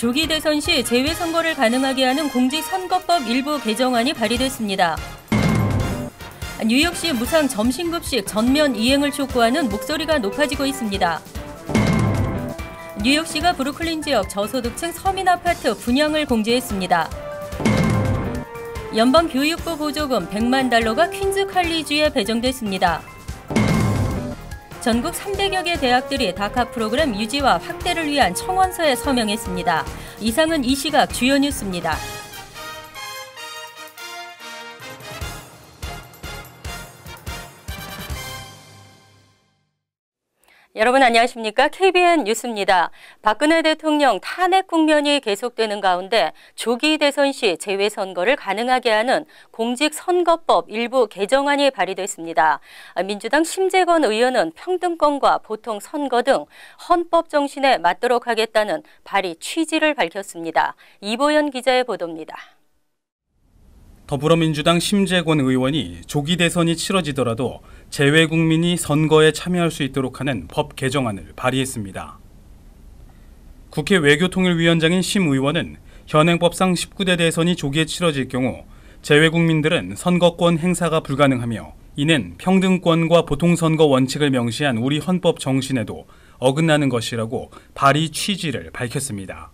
조기 대선 시 재외선거를 가능하게 하는 공직선거법 일부 개정안이 발의됐습니다. 뉴욕시 무상 점심급식 전면 이행을 촉구하는 목소리가 높아지고 있습니다. 뉴욕시가 브루클린 지역 저소득층 서민 아파트 분양을 공지했습니다. 연방교육부 보조금 100만 달러가 퀸즈 칼리지에 배정됐습니다. 전국 300여 개 대학들이 다카 프로그램 유지와 확대를 위한 청원서에 서명했습니다. 이상은 이 시각 주요 뉴스입니다. 여러분 안녕하십니까? KBN 뉴스입니다. 박근혜 대통령 탄핵 국면이 계속되는 가운데 조기 대선 시 재외선거를 가능하게 하는 공직선거법 일부 개정안이 발의됐습니다. 민주당 심재건 의원은 평등권과 보통선거 등 헌법 정신에 맞도록 하겠다는 발의 취지를 밝혔습니다. 이보연 기자의 보도입니다. 더불어민주당 심재권 의원이 조기 대선이 치러지더라도 재외 국민이 선거에 참여할 수 있도록 하는 법 개정안을 발의했습니다. 국회 외교통일위원장인 심 의원은 현행법상 19대 대선이 조기에 치러질 경우 재외 국민들은 선거권 행사가 불가능하며 이는 평등권과 보통선거 원칙을 명시한 우리 헌법 정신에도 어긋나는 것이라고 발의 취지를 밝혔습니다.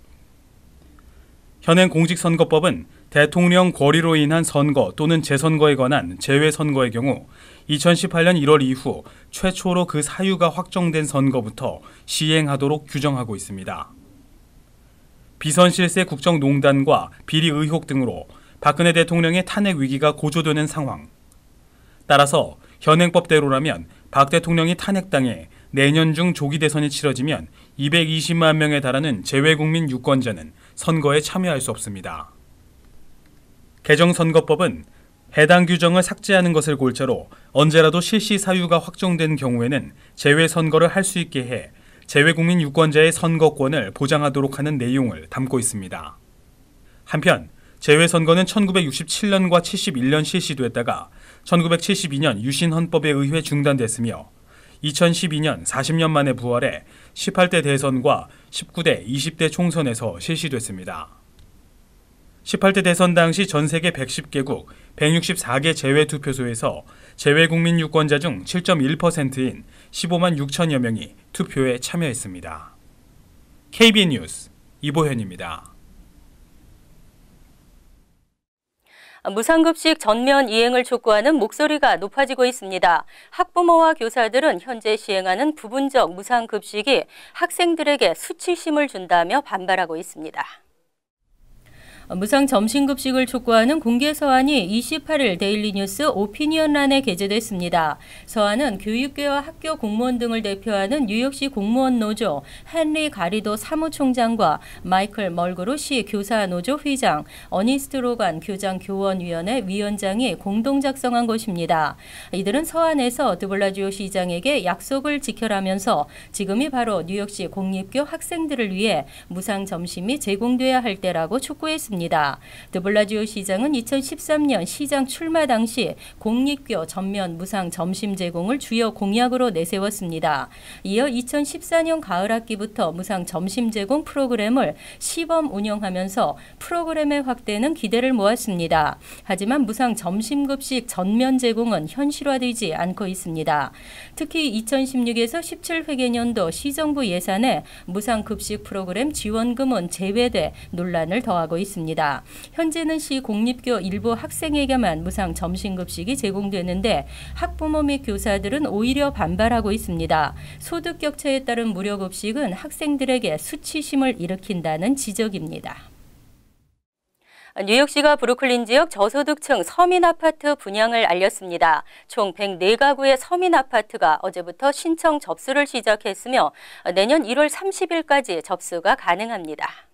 현행 공직선거법은 대통령 권리로 인한 선거 또는 재선거에 관한 재외선거의 경우 2018년 1월 이후 최초로 그 사유가 확정된 선거부터 시행하도록 규정하고 있습니다. 비선실세 국정농단과 비리 의혹 등으로 박근혜 대통령의 탄핵 위기가 고조되는 상황. 따라서 현행법대로라면 박 대통령이 탄핵당해 내년 중 조기 대선이 치러지면 220만 명에 달하는 재외국민 유권자는 선거에 참여할 수 없습니다. 개정선거법은 해당 규정을 삭제하는 것을 골자로 언제라도 실시 사유가 확정된 경우에는 재외선거를 할 수 있게 해 재외국민 유권자의 선거권을 보장하도록 하는 내용을 담고 있습니다. 한편 재외선거는 1967년과 71년 실시됐다가 1972년 유신헌법에 의해 중단됐으며 2012년 40년 만에 부활해 18대 대선과 19대, 20대 총선에서 실시됐습니다. 18대 대선 당시 전 세계 110개국 164개 재외투표소에서 재외국민 유권자 중 7.1%인 15만 6천여 명이 투표에 참여했습니다. KBN 뉴스 이보현입니다. 무상급식 전면 이행을 촉구하는 목소리가 높아지고 있습니다. 학부모와 교사들은 현재 시행하는 부분적 무상급식이 학생들에게 수치심을 준다며 반발하고 있습니다. 무상 점심급식을 촉구하는 공개 서한이 28일 데일리뉴스 오피니언란에 게재됐습니다. 서한은 교육계와 학교 공무원 등을 대표하는 뉴욕시 공무원 노조 헨리 가리도 사무총장과 마이클 멀그로 시 교사노조 회장, 어니스트 로간 교장 교원위원회 위원장이 공동 작성한 것입니다. 이들은 서한에서 드블라지오 시장에게 약속을 지켜라면서 지금이 바로 뉴욕시 공립교 학생들을 위해 무상 점심이 제공돼야 할 때라고 촉구했습니다. 드블라지오 시장은 2013년 시장 출마 당시 공립교 전면 무상 점심 제공을 주요 공약으로 내세웠습니다. 이어 2014년 가을 학기부터 무상 점심 제공 프로그램을 시범 운영하면서 프로그램의 확대는 기대를 모았습니다. 하지만 무상 점심급식 전면 제공은 현실화되지 않고 있습니다. 특히 2016에서 17회계년도 시정부 예산에 무상급식 프로그램 지원금은 제외돼 논란을 더하고 있습니다. 현재는 시 공립교 일부 학생에게만 무상 점심급식이 제공되는데 학부모 및 교사들은 오히려 반발하고 있습니다. 소득 격차에 따른 무료급식은 학생들에게 수치심을 일으킨다는 지적입니다. 뉴욕시가 브루클린 지역 저소득층 서민 아파트 분양을 알렸습니다. 총 104가구의 서민 아파트가 어제부터 신청 접수를 시작했으며 내년 1월 30일까지 접수가 가능합니다.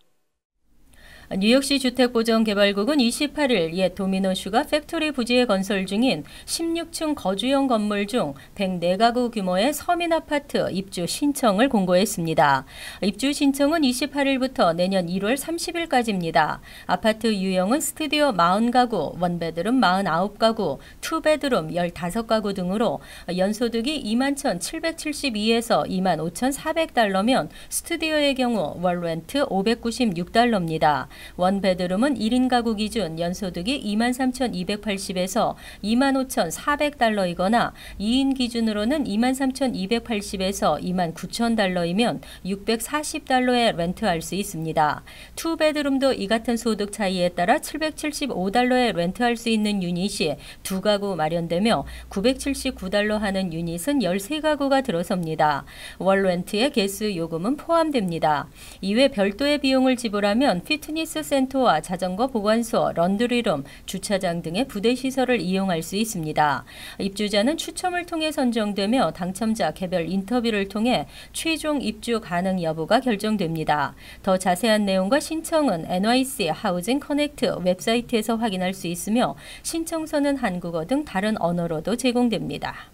뉴욕시 주택보전개발국은 28일 옛 도미노슈가 팩토리 부지에 건설 중인 16층 거주용 건물 중 104가구 규모의 서민 아파트 입주 신청을 공고했습니다. 입주 신청은 28일부터 내년 1월 30일까지입니다. 아파트 유형은 스튜디오 40가구, 원베드룸 49가구, 투베드룸 15가구 등으로 연소득이 21,772에서 25,400달러면 스튜디오의 경우 월 렌트 596달러입니다. 원베드룸은 1인 가구 기준 연소득이 23,280에서 25,400달러이거나 2인 기준으로는 23,280에서 29,000달러이면 640달러에 렌트할 수 있습니다. 투베드룸도 이 같은 소득 차이에 따라 775달러에 렌트할 수 있는 유닛이 2가구 마련되며 979달러 하는 유닛은 13가구가 들어섭니다. 월 렌트에 개수 요금은 포함됩니다. 이외 별도의 비용을 지불하면 피트니스 센터와 자전거 보관소, 런드리룸, 주차장 등의 부대 시설을 이용할 수 있습니다. 입주자는 추첨을 통해 선정되며 당첨자 개별 인터뷰를 통해 최종 입주 가능 여부가 결정됩니다. 더 자세한 내용과 신청은 NYC 하우징 커넥트 웹사이트에서 확인할 수 있으며 신청서는 한국어 등 다른 언어로도 제공됩니다.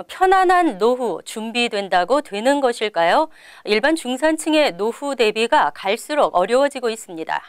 편안한 노후 준비된다고 되는 것일까요? 일반 중산층의 노후 대비가 갈수록 어려워지고 있습니다.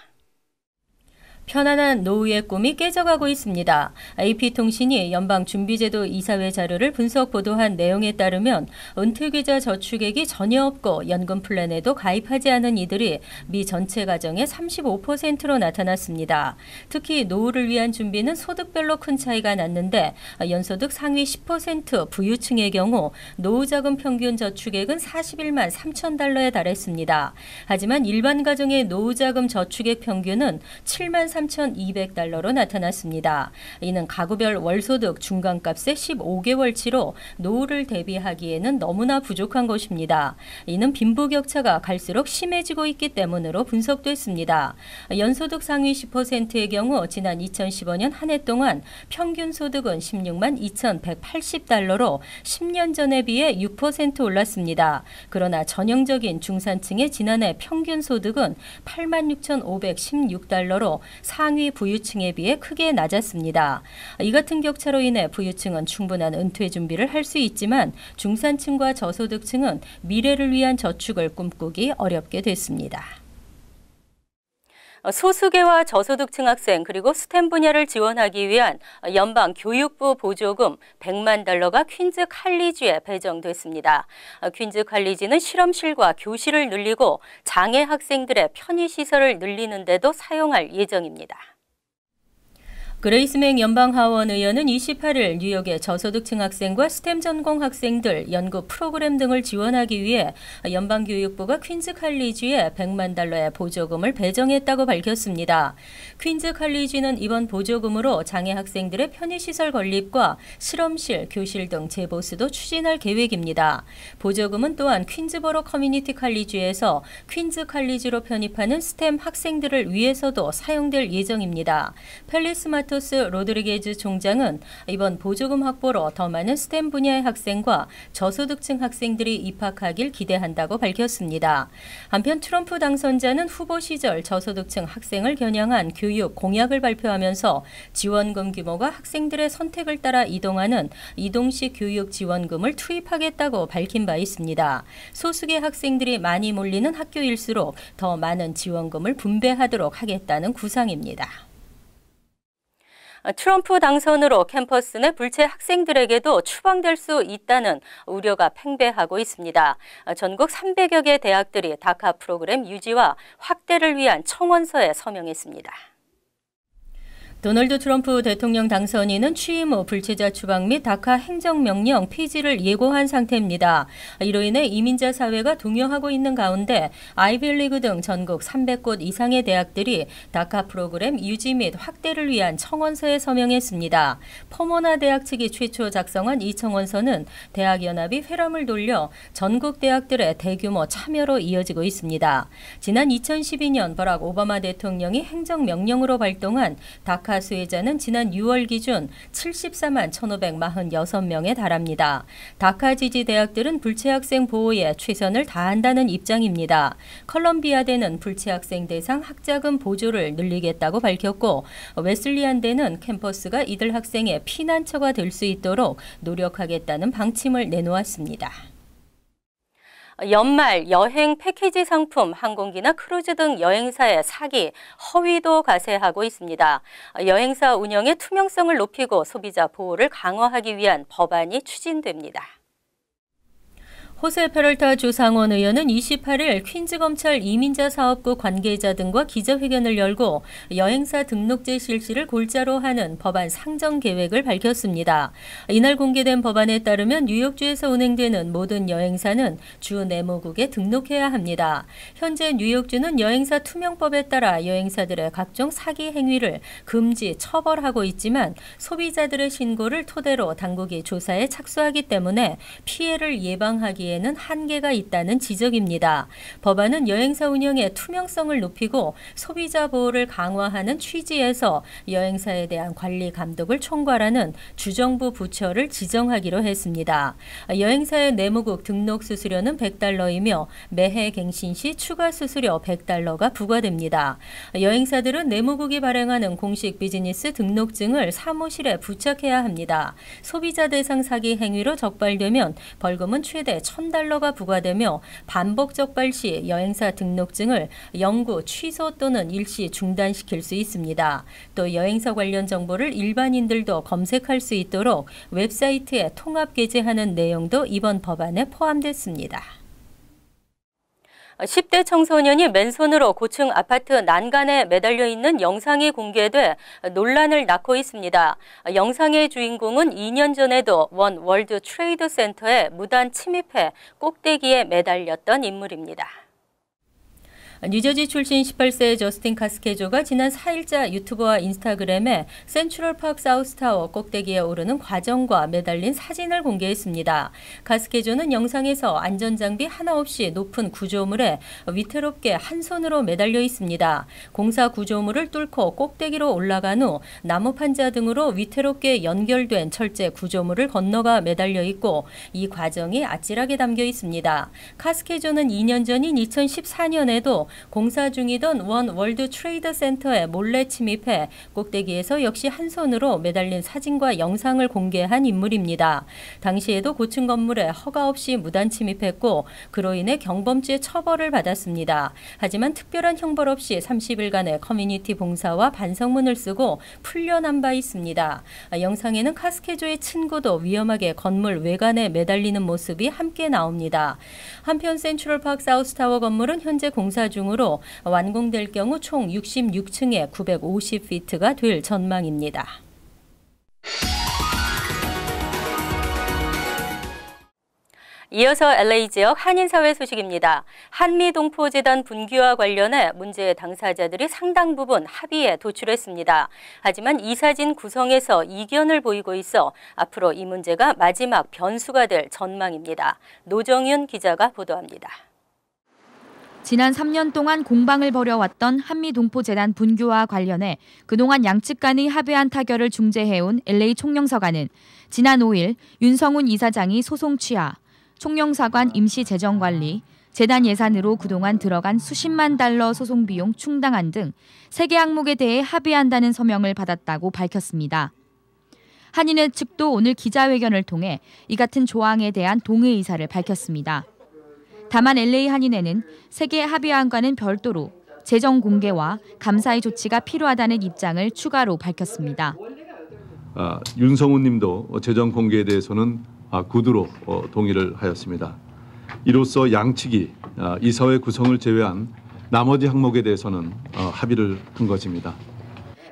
편안한 노후의 꿈이 깨져가고 있습니다. AP통신이 연방준비제도 이사회 자료를 분석 보도한 내용에 따르면 은퇴계좌 저축액이 전혀 없고 연금 플랜에도 가입하지 않은 이들이 미 전체 가정의 35%로 나타났습니다. 특히 노후를 위한 준비는 소득별로 큰 차이가 났는데 연소득 상위 10% 부유층의 경우 노후자금 평균 저축액은 41만 3천 달러에 달했습니다. 하지만 일반 가정의 노후자금 저축액 평균은 7만 3,200달러로 나타났습니다. 이는 가구별 월소득 중간값의 15개월치로 노후를 대비하기에는 너무나 부족한 것입니다. 이는 빈부격차가 갈수록 심해지고 있기 때문으로 분석됐습니다. 연소득 상위 10%의 경우 지난 2015년 한 해 동안 평균 소득은 16만 2,180달러로 10년 전에 비해 6% 올랐습니다. 그러나 전형적인 중산층의 지난해 평균 소득은 8만 6,516달러로 상위 부유층에 비해 크게 낮았습니다. 이 같은 격차로 인해 부유층은 충분한 은퇴 준비를 할 수 있지만 중산층과 저소득층은 미래를 위한 저축을 꿈꾸기 어렵게 됐습니다. 소수계와 저소득층 학생 그리고 스템 분야를 지원하기 위한 연방 교육부 보조금 100만 달러가 퀸즈 칼리지에 배정됐습니다. 퀸즈 칼리지는 실험실과 교실을 늘리고 장애 학생들의 편의시설을 늘리는 데도 사용할 예정입니다. 그레이스맹 연방하원 의원은 28일 뉴욕의 저소득층 학생과 스템 전공 학생들 연구 프로그램 등을 지원하기 위해 연방교육부가 퀸즈 칼리지에 100만 달러의 보조금을 배정했다고 밝혔습니다. 퀸즈 칼리지는 이번 보조금으로 장애 학생들의 편의시설 건립과 실험실, 교실 등 재보수도 추진할 계획입니다. 보조금은 또한 퀸즈버러 커뮤니티 칼리지에서 퀸즈 칼리지로 편입하는 스템 학생들을 위해서도 사용될 예정입니다. 펠리스 마토스 로드리게즈 총장은 이번 보조금 확보로 더 많은 스템 분야의 학생과 저소득층 학생들이 입학하길 기대한다고 밝혔습니다. 한편 트럼프 당선자는 후보 시절 저소득층 학생을 겨냥한 교육 공약을 발표하면서 지원금 규모가 학생들의 선택을 따라 이동하는 이동식 교육 지원금을 투입하겠다고 밝힌 바 있습니다. 소수계 학생들이 많이 몰리는 학교일수록 더 많은 지원금을 분배하도록 하겠다는 구상입니다. 트럼프 당선으로 캠퍼스 내 불체 학생들에게도 추방될 수 있다는 우려가 팽배하고 있습니다. 전국 300여 개 대학들이 다카 프로그램 유지와 확대를 위한 청원서에 서명했습니다. 도널드 트럼프 대통령 당선인은 취임 후 불체자 추방 및 다카 행정명령 폐지를 예고한 상태입니다. 이로 인해 이민자 사회가 동요하고 있는 가운데 아이비리그 등 전국 300곳 이상의 대학들이 다카 프로그램 유지 및 확대를 위한 청원서에 서명했습니다. 포모나 대학 측이 최초 작성한 이 청원서는 대학연합이 회람을 돌려 전국 대학들의 대규모 참여로 이어지고 있습니다. 지난 2012년 버락 오바마 대통령이 행정명령으로 발동한 다카 가수회자는 지난 6월 기준 74만 1,546명에 달합니다. 다카 지지 대학들은 불체학생 보호에 최선을 다한다는 입장입니다. 컬럼비아대는 불체학생 대상 학자금 보조를 늘리겠다고 밝혔고 웨슬리안대는 캠퍼스가 이들 학생의 피난처가 될 수 있도록 노력하겠다는 방침을 내놓았습니다. 연말 여행 패키지 상품, 항공기나 크루즈 등 여행사의 사기, 허위도 가세하고 있습니다. 여행사 운영의 투명성을 높이고 소비자 보호를 강화하기 위한 법안이 추진됩니다. 호세 페럴타 주 상원 의원은 28일 퀸즈검찰 이민자 사업부 관계자 등과 기자회견을 열고 여행사 등록제 실시를 골자로 하는 법안 상정 계획을 밝혔습니다. 이날 공개된 법안에 따르면 뉴욕주에서 운행되는 모든 여행사는 주 내무국에 등록해야 합니다. 현재 뉴욕주는 여행사 투명법에 따라 여행사들의 각종 사기 행위를 금지, 처벌하고 있지만 소비자들의 신고를 토대로 당국이 조사에 착수하기 때문에 피해를 예방하기에는 한계가 있다는 지적입니다. 법안은 여행사 운영의 투명성을 높이고 소비자 보호를 강화하는 취지에서 여행사에 대한 관리 감독을 총괄하는 주정부 부처를 지정하기로 했습니다. 여행사의 내무국 등록 수수료는 $100이며 매해 갱신 시 추가 수수료 $100가 부과됩니다. 여행사들은 내무국이 발행하는 공식 비즈니스 등록증을 사무실에 부착해야 합니다. 소비자 대상 사기 행위로 적발되면 벌금은 최대 $1,000가 부과되며 반복 적발 시 여행사 등록증을 영구 취소 또는 일시 중단시킬 수 있습니다. 또 여행사 관련 정보를 일반인들도 검색할 수 있도록 웹사이트에 통합 게재하는 내용도 이번 법안에 포함됐습니다. 10대 청소년이 맨손으로 고층 아파트 난간에 매달려 있는 영상이 공개돼 논란을 낳고 있습니다. 영상의 주인공은 2년 전에도 원 월드 트레이드 센터에 무단 침입해 꼭대기에 매달렸던 인물입니다. 뉴저지 출신 18세의 저스틴 카스케조가 지난 4일자 유튜브와 인스타그램에 센트럴파크 사우스타워 꼭대기에 오르는 과정과 매달린 사진을 공개했습니다. 카스케조는 영상에서 안전장비 하나 없이 높은 구조물에 위태롭게 한 손으로 매달려 있습니다. 공사 구조물을 뚫고 꼭대기로 올라간 후 나무 판자 등으로 위태롭게 연결된 철제 구조물을 건너가 매달려 있고 이 과정이 아찔하게 담겨 있습니다. 카스케조는 2년 전인 2014년에도 공사 중이던 원 월드 트레이드 센터에 몰래 침입해 꼭대기에서 역시 한 손으로 매달린 사진과 영상을 공개한 인물입니다. 당시에도 고층 건물에 허가 없이 무단 침입했고 그로 인해 경범죄 처벌을 받았습니다. 하지만 특별한 형벌 없이 30일간의 커뮤니티 봉사와 반성문을 쓰고 풀려난 바 있습니다. 영상에는 카스케조의 친구도 위험하게 건물 외관에 매달리는 모습이 함께 나옵니다. 한편 센트럴파크 사우스타워 건물은 현재 공사 중으로 완공될 경우 총 66층에 950피트가 될 전망입니다. 이어서 LA 지역 한인사회 소식입니다. 한미동포재단 분규와 관련해 문제 당사자들이 상당 부분 합의에 도출했습니다. 하지만 이사진 구성에서 이견을 보이고 있어 앞으로 이 문제가 마지막 변수가 될 전망입니다. 노정윤 기자가 보도합니다. 지난 3년 동안 공방을 벌여왔던 한미동포재단 분규와 관련해 그동안 양측 간의 합의안 타결을 중재해온 LA 총영사관은 지난 5일 윤성훈 이사장이 소송 취하, 총영사관 임시재정관리, 재단 예산으로 그동안 들어간 수십만 달러 소송 비용 충당안 등 3개 항목에 대해 합의한다는 서명을 받았다고 밝혔습니다. 한인회 측도 오늘 기자회견을 통해 이 같은 조항에 대한 동의 의사를 밝혔습니다. 다만 LA 한인회는 3개 합의안과는 별도로 재정 공개와 감사의 조치가 필요하다는 입장을 추가로 밝혔습니다. 윤성훈 님도 재정 공개에 대해서는 구두로 동의를 하였습니다. 이로써 양측이 이사회 구성을 제외한 나머지 항목에 대해서는 합의를 한 것입니다.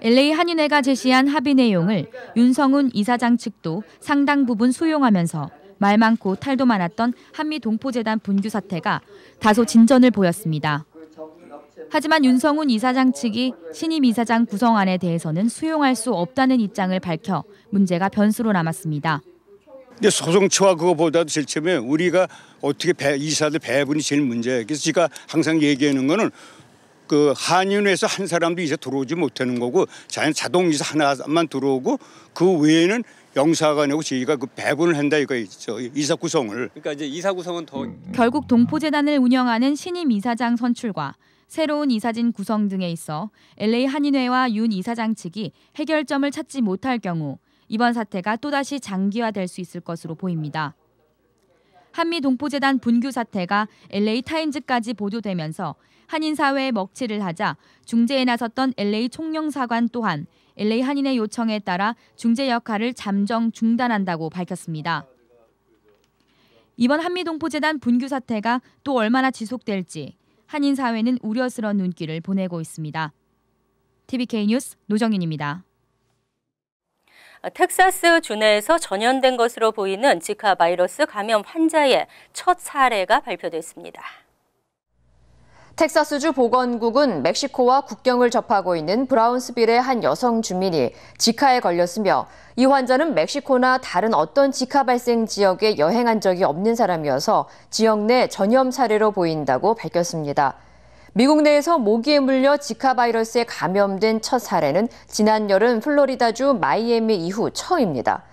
LA 한인회가 제시한 합의 내용을 윤성훈 이사장 측도 상당 부분 수용하면서 말 많고 탈도 많았던 한미동포재단 분규 사태가 다소 진전을 보였습니다. 하지만 윤성훈 이사장 측이 신임 이사장 구성안에 대해서는 수용할 수 없다는 입장을 밝혀 문제가 변수로 남았습니다. 근데 소송치와 그거보다도 제일 처음에 우리가 어떻게 이사들 배분이 제일 문제예요. 그래서 제가 항상 얘기하는 거는 그 한인회에서 한 사람도 이제 들어오지 못하는 거고 자동 이사 하나만 들어오고 그 외에는 영사관하고 저희가 그 배분을 한다 이거 있죠. 이사 구성을. 그러니까 이제 이사 구성은 더 결국 동포재단을 운영하는 신임 이사장 선출과 새로운 이사진 구성 등에 있어 LA 한인회와 윤 이사장 측이 해결점을 찾지 못할 경우 이번 사태가 또다시 장기화될 수 있을 것으로 보입니다. 한미 동포재단 분규 사태가 LA 타임즈까지 보도되면서 한인 사회에 먹칠을 하자 중재에 나섰던 LA 총영사관 또한 LA 한인회 요청에 따라 중재 역할을 잠정 중단한다고 밝혔습니다. 이번 한미 동포재단 분규 사태가 또 얼마나 지속될지 한인 사회는 우려스러운 눈길을 보내고 있습니다. TVK 뉴스 노정윤입니다. 텍사스 주내에서 전염된 것으로 보이는 지카 바이러스 감염 환자의 첫 사례가 발표됐습니다. 텍사스주 보건국은 멕시코와 국경을 접하고 있는 브라운스빌의 한 여성 주민이 지카에 걸렸으며 이 환자는 멕시코나 다른 어떤 지카 발생 지역에 여행한 적이 없는 사람이어서 지역 내 전염 사례로 보인다고 밝혔습니다. 미국 내에서 모기에 물려 지카 바이러스에 감염된 첫 사례는 지난 여름 플로리다주 마이애미 이후 처음입니다.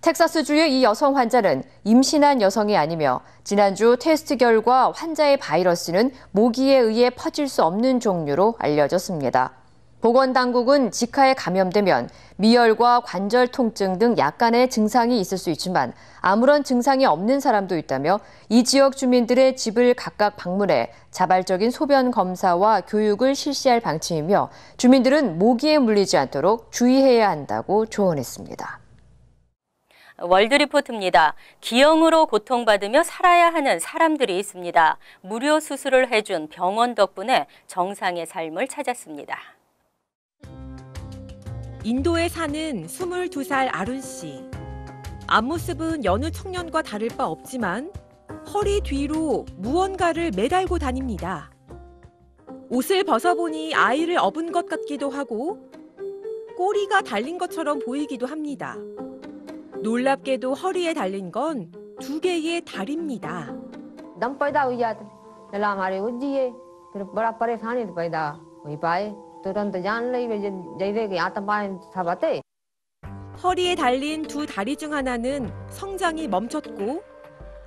텍사스주의 이 여성 환자는 임신한 여성이 아니며 지난주 테스트 결과 환자의 바이러스는 모기에 의해 퍼질 수 없는 종류로 알려졌습니다. 보건당국은 지카에 감염되면 미열과 관절 통증 등 약간의 증상이 있을 수 있지만 아무런 증상이 없는 사람도 있다며 이 지역 주민들의 집을 각각 방문해 자발적인 소변 검사와 교육을 실시할 방침이며 주민들은 모기에 물리지 않도록 주의해야 한다고 조언했습니다. 월드리포트입니다. 기형으로 고통받으며 살아야 하는 사람들이 있습니다. 무료 수술을 해준 병원 덕분에 정상의 삶을 찾았습니다. 인도에 사는 22살 아룬 씨. 앞모습은 여느 청년과 다를 바 없지만 허리 뒤로 무언가를 매달고 다닙니다. 옷을 벗어보니 아이를 업은 것 같기도 하고 꼬리가 달린 것처럼 보이기도 합니다. 놀랍게도 허리에 달린 건 2개의 다리입니다. 허리에 달린 2 다리 중 하나는 성장이 멈췄고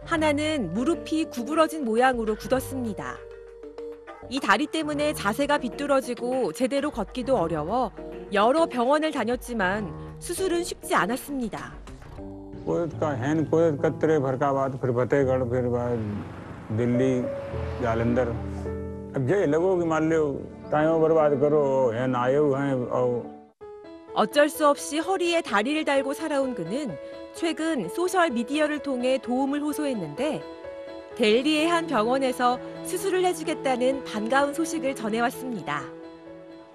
하나는 무릎이 구부러진 모양으로 굳었습니다. 이 다리 때문에 자세가 비뚤어지고 제대로 걷기도 어려워 여러 병원을 다녔지만 수술은 쉽지 않았습니다. 어쩔 수 없이 허리에 다리를 달고 살아온 그는 최근 소셜 미디어를 통해 도움을 호소했는데 델리의 한 병원에서 수술을 해주겠다는 반가운 소식을 전해왔습니다.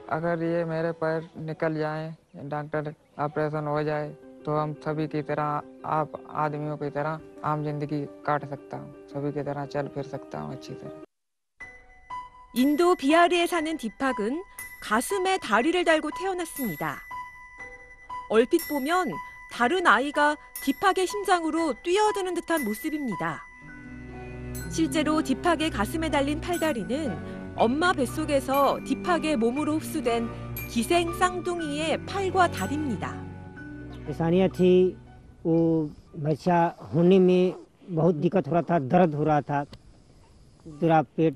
अगर ये मेरे पैर निकल जाए, डॉक्टर ऑपरेशन हो जाए, तो हम सभी की तरह आप आदमियों की तरह आम जिंदगी काट सकता हूँ, सभी की तरह चल फिर सकता हूँ अच्छी तरह. 인도 비하르에 사는 디팍은 가슴에 다리를 달고 태어났습니다. 얼핏 보면 다른 아이가 디팍의 심장으로 뛰어드는 듯한 모습입니다. 실제로 디팍의 가슴에 달린 팔다리는 엄마 뱃속에서 디팍의 몸으로 흡수된 기생 쌍둥이의 팔과 다리입니다. परेशानियाँ थी वो बच्चा होने में बहुत दिक्कत हो रहा था, दर्द हो रहा था, पूरा पेट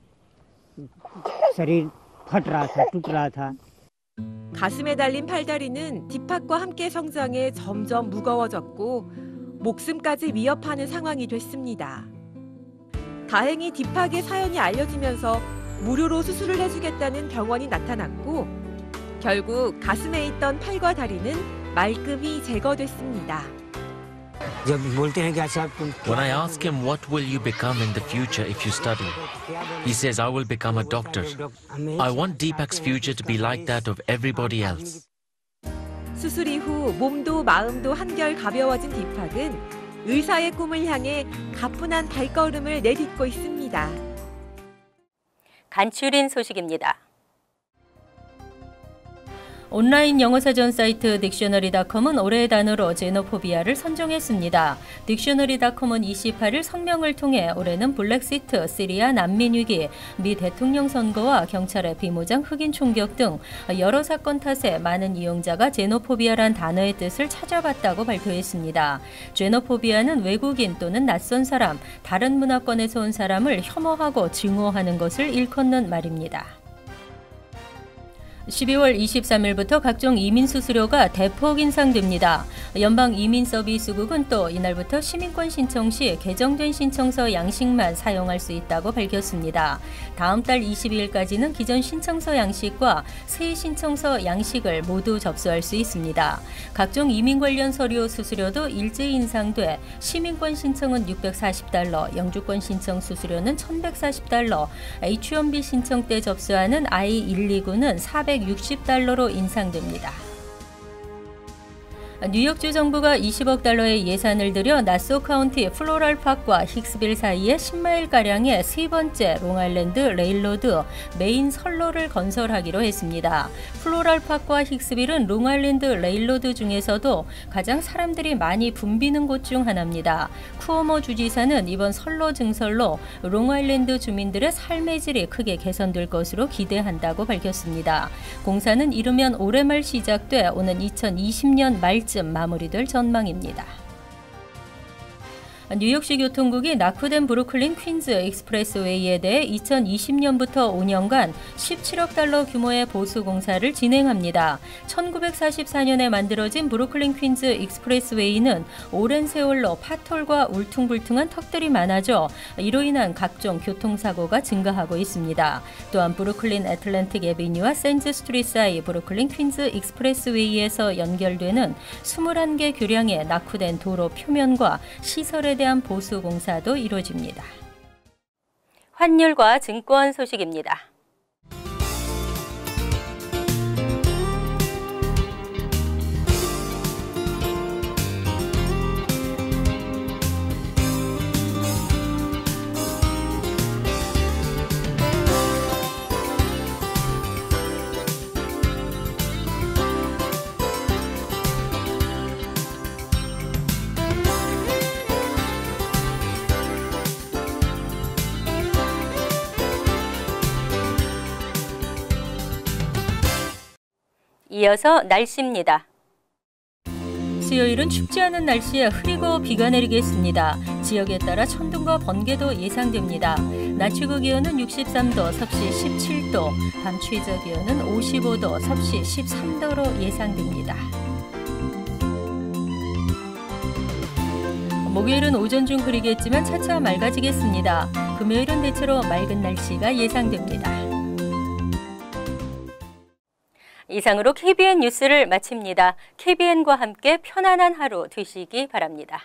शरीर फट रहा था, टूट रहा था. 가슴에 달린 팔다리는 디팍과 함께 성장해 점점 무거워졌고 목숨까지 위협하는 상황이 됐습니다. 다행히 디팍의 사연이 알려지면서 무료로 수술을 해주겠다는 병원이 나타났고 결국 가슴에 있던 팔과 다리는 말끔히 제거됐습니다. When I ask him what will you become in the future if you study, he says I will become a doctor. I want Deepak's future to be like that of everybody else. 수술 이후 몸도 마음도 한결 가벼워진 디팍은 의사의 꿈을 향해 가뿐한 발걸음을 내딛고 있습니다. 간추린 소식입니다. 온라인 영어사전 사이트 딕셔너리닷컴은 올해의 단어로 제노포비아를 선정했습니다. 딕셔너리닷컴은 28일 성명을 통해 올해는 블랙시트, 시리아 난민 위기, 미 대통령 선거와 경찰의 비무장 흑인 총격 등 여러 사건 탓에 많은 이용자가 제노포비아란 단어의 뜻을 찾아봤다고 발표했습니다. 제노포비아는 외국인 또는 낯선 사람, 다른 문화권에서 온 사람을 혐오하고 증오하는 것을 일컫는 말입니다. 12월 23일부터 각종 이민 수수료가 대폭 인상됩니다. 연방이민서비스국은 또 이날부터 시민권 신청 시 개정된 신청서 양식만 사용할 수 있다고 밝혔습니다. 다음 달 22일까지는 기존 신청서 양식과 새 신청서 양식을 모두 접수할 수 있습니다. 각종 이민 관련 서류 수수료도 일제히 인상돼 시민권 신청은 $640, 영주권 신청 수수료는 $1140, H-1B 신청 때 접수하는 I-129는 $460로 인상됩니다. 뉴욕주 정부가 $20억 달러의 예산을 들여 나소 카운티 플로럴 파크와 힉스빌 사이에 10마일가량의 세 번째 롱아일랜드 레일로드 메인 선로를 건설하기로 했습니다. 플로럴 파크와 힉스빌은 롱아일랜드 레일로드 중에서도 가장 사람들이 많이 붐비는 곳 중 하나입니다. 쿠오모 주지사는 이번 선로 증설로 롱아일랜드 주민들의 삶의 질이 크게 개선될 것으로 기대한다고 밝혔습니다. 공사는 이르면 올해 말 시작돼 오는 2020년 말쯤 마무리될 전망입니다. 뉴욕시 교통국이 낙후된 브루클린 퀸즈 익스프레스웨이에 대해 2020년부터 5년간 17억 달러 규모의 보수 공사를 진행합니다. 1944년에 만들어진 브루클린 퀸즈 익스프레스웨이는 오랜 세월로 파톨과 울퉁불퉁한 턱들이 많아져 이로 인한 각종 교통사고가 증가하고 있습니다. 또한 브루클린 애틀랜틱 애비뉴와 샌즈 스트리트 사이 브루클린 퀸즈 익스프레스웨이에서 연결되는 21개 교량의 낙후된 도로 표면과 시설에 대한 보수 공사도 이루어집니다. 환율과 증권 소식입니다. 이어서 날씨입니다. 수요일은 춥지 않은 날씨에 흐리고 비가 내리겠습니다. 지역에 따라 천둥과 번개도 예상됩니다. 낮 최고 기온은 63도, 섭씨 17도, 밤 최저 기온은 55도, 섭씨 13도로 예상됩니다. 목요일은 오전 중 흐리겠지만 차차 맑아지겠습니다. 금요일은 대체로 맑은 날씨가 예상됩니다. 이상으로 KBN 뉴스를 마칩니다. KBN과 함께 편안한 하루 되시기 바랍니다.